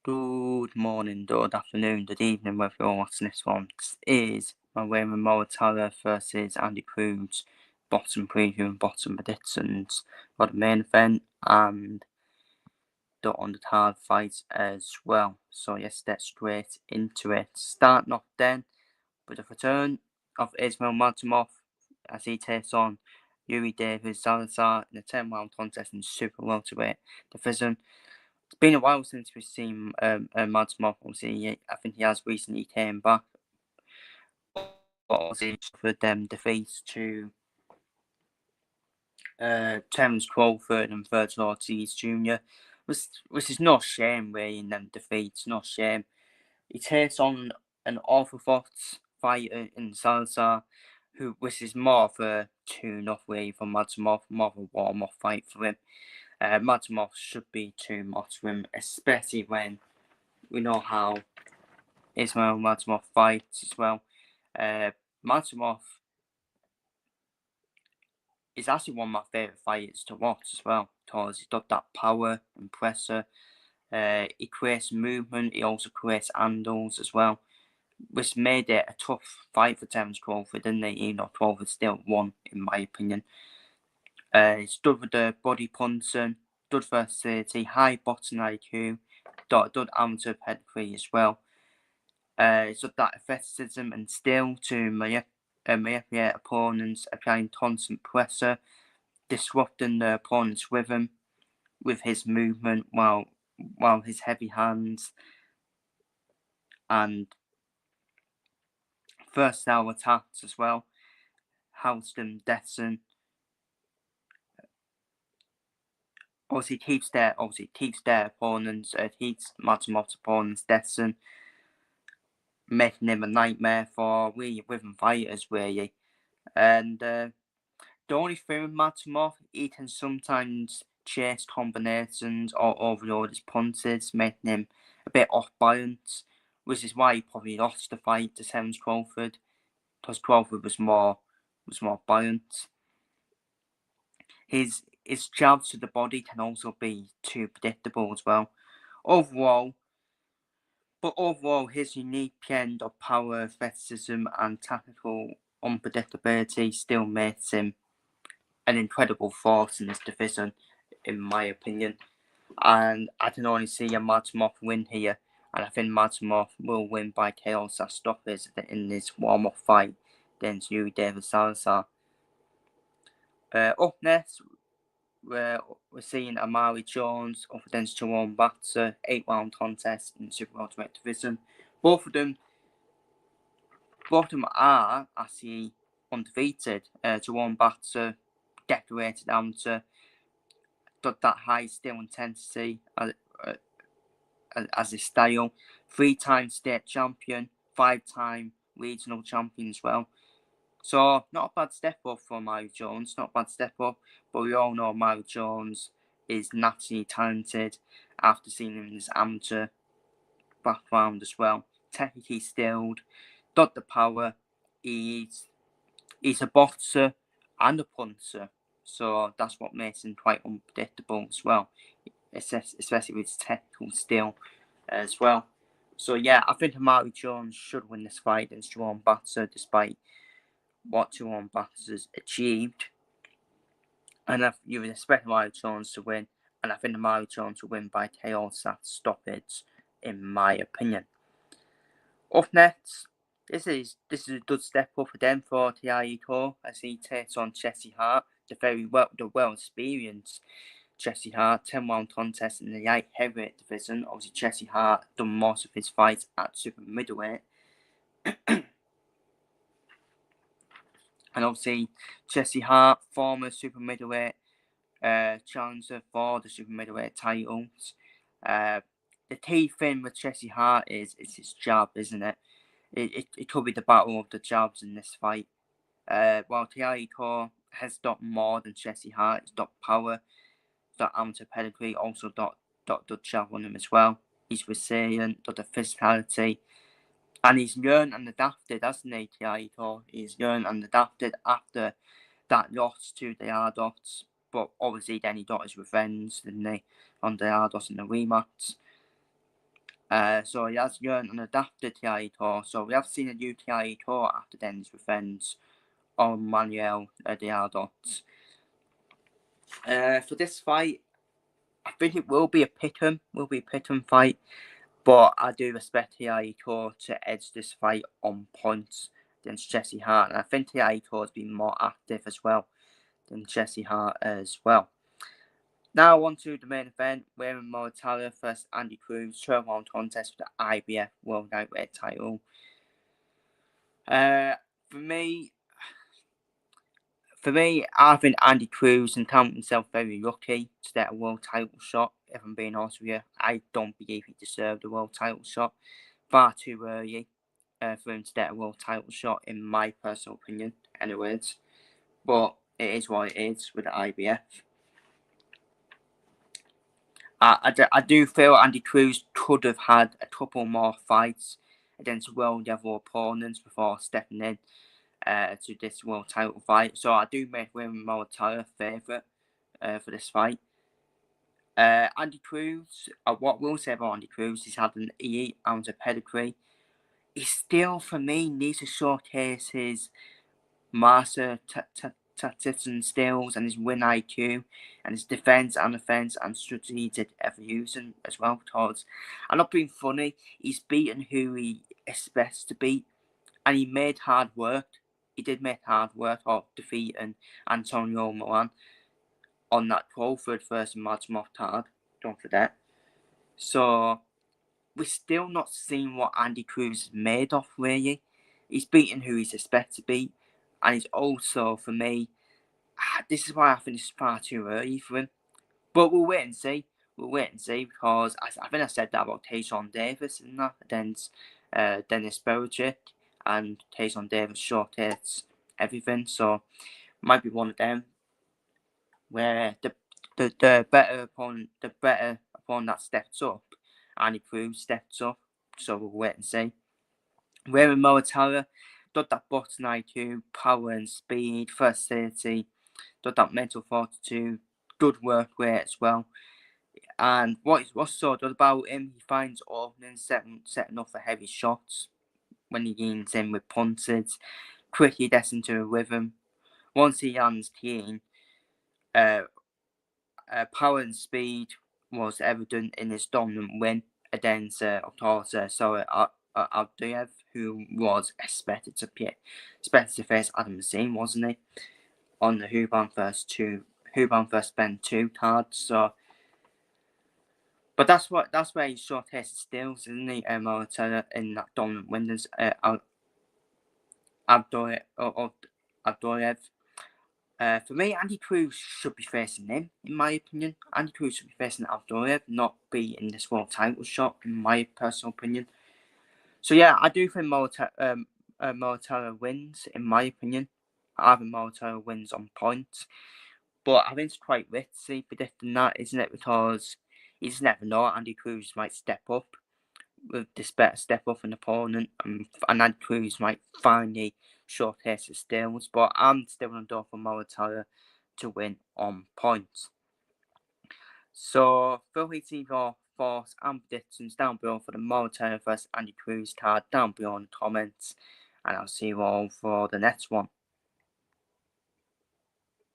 Good morning, good afternoon, good evening, whether you're watching this one. This is my Raymond Muratalla versus Andy Cruz bottom preview and bottom predictions for the main event and the undercard fights as well. So let's get straight into it. Starting off then with the return of Ismail Madrimov as he takes on Yuri Davis Salazar in a 10-round contest in super welterweight division. It's been a while since we've seen Madrimov. Obviously, I think he has recently came back, but obviously suffered defeats to Terence Crawford and Virgil Ortiz Jr., which is no shame really in them defeats, no shame. He takes on an orthodox fighter in Salazar, which is more of a tune-up way for Madrimov, more of a warm-up fight for him. Madrimov should be too much for him, especially when we know how Ismail Madrimov fights as well. Madrimov is actually one of my favourite fighters to watch as well, because he's got that power and pressure. He creates movement, he also creates handles as well, which made it a tough fight for Terence Crawford, didn't it? You know, Crawford still won, in my opinion. He's good with the body punching, good versatility, high boxing IQ, good amateur pedigree as well. He's got that athleticism and skill to manipulate opponents, applying constant pressure, disrupting the opponent's rhythm with his movement, while his heavy hands and versatile attacks as well. Houston, Detson. Obviously keeps their opponents, keeps Matamov's opponents Detson, making him a nightmare for really rhythm fighters, really. And the only thing with Matamov, he can sometimes chase combinations or overload his punches, making him a bit off balance, which is why he probably lost the fight to Terence Crawford, because Crawford was more balanced. His jabs to the body can also be too predictable as well. Overall, his unique blend of power, athleticism, and tactical unpredictability still makes him an incredible force in this division, in my opinion. And I can only see a Madrimov win here, and I think Madrimov will win by KO/stoppage in this warm-up fight against Yuri Davis Salazar. Up next, we're seeing Amari Jones up against Jerome Batzer, 8-round contest in the super welterweight division. Both of them are actually undefeated. Jerome Batzer, decorated amateur, got that high still intensity as his style. 3-time state champion, 5-time regional champion as well. So not a bad step up for Amari Jones, not a bad step up, but we all know Amari Jones is naturally talented after seeing him in his amateur background as well. Technically skilled, got the power. He's a boxer and a puncher, so that's what makes him quite unpredictable as well, especially with his technical skill as well. So yeah, I think Amari Jones should win this fight against Jerome Batzer, despite what Jerome Batzer has achieved. And you would expect Amari Jones to win, and I think Amari Jones will win by KO/stoppage, in my opinion. Up next, this is a good step up again for Tiago as he takes on Jesse Hart, the well experienced Jesse Hart. 10-round contest in the light heavyweight division. Obviously, Jesse Hart done most of his fights at super middleweight. And obviously, Jesse Hart, former super middleweight challenger for the super middleweight titles. The key thing with Jesse Hart is his jab, isn't it? It could be the battle of the jabs in this fight. While Tiago has got more than Jesse Hart, he's got power, he's got amateur pedigree, also got the jab on him as well. He's resilient, got the physicality, and he's learned and adapted, hasn't he, Tiago? He's learned and adapted after that loss to the Ardots, but obviously then he got his revenge, didn't he, on the Ardots in the rematch. So he has learned and adapted to TIE Tour. So we have seen a new TIE Tour after Dennis defence on Manuel Diardot. For this fight, I think it will be a pick 'em fight, but I do expect TIE Tour to edge this fight on points against Jesse Hart, and I think TIE Tour has been more active as well than Jesse Hart as well. Now on to the main event, Raymond Muratalla versus Andy Cruz, 12-round contest for the IBF World Lightweight title. For me, I think Andy Cruz can count himself very lucky to get a world title shot. If I'm being honest with you, I don't believe he deserved a world title shot. Far too early for him to get a world title shot, in my personal opinion, anyways. But it is what it is with the IBF. I do feel Andy Cruz could have had a couple more fights against world level opponents before stepping in to this world title fight. So I do make Raymond Muratalla favourite for this fight. Andy Cruz, what we'll say about Andy Cruz, he's had an elite amateur pedigree. He still, for me, needs to showcase his master tactics and skills and his win IQ and his defence and offence and strategic evolution as well. Because I'm not being funny, he's beaten who he expects to beat, and he made hard work. He did make hard work of defeating Antonio Moran on that Crawford versus Mads Moftard. Don't forget. So we're still not seeing what Andy Cruz is made of, really. He's beaten who he's expected to beat, and he's also, for me, this is why I think it's far too early for him. But we'll wait and see. Because I think I said that about Tayson Davis and that against Dennis Berichick, and Tayson Davis shortages everything. So might be one of them where the better opponent that steps up, Andy Cruz steps up. So we'll wait and see. Raymond Muratalla got that boxing IQ, power and speed, versatility, got that mental fortitude, good work rate as well. And what's so good about him, he finds openings, setting up for heavy shots when he gains in with punches, quickly gets into a rhythm. Once he lands clean, power and speed was evident in his dominant win against, of course, Abduyev, who was expected to face Adam Zane, wasn't he, on the Huban vs Ben 2 card. So, but that's where he showcased his skills, isn't he, Muratalla, in that dominant win against Abduyev. For me, Andy Cruz should be facing him, in my opinion. Andy Cruz should be facing Abduyev, not be in this world title shot, in my personal opinion. So yeah, I do think Muratalla wins, in my opinion. I think Muratalla wins on points. But I think it's quite risky predicting that, isn't it? Because you just never know. Andy Cruz might step up with this better step up an opponent, and Andy Cruz might finally showcase his skills. But I'm still on the door for Muratalla to win on points. So feel free to leave your thoughts and predictions down below for the Muratalla vs Andy Cruz card down below in the comments, and I'll see you all for the next one.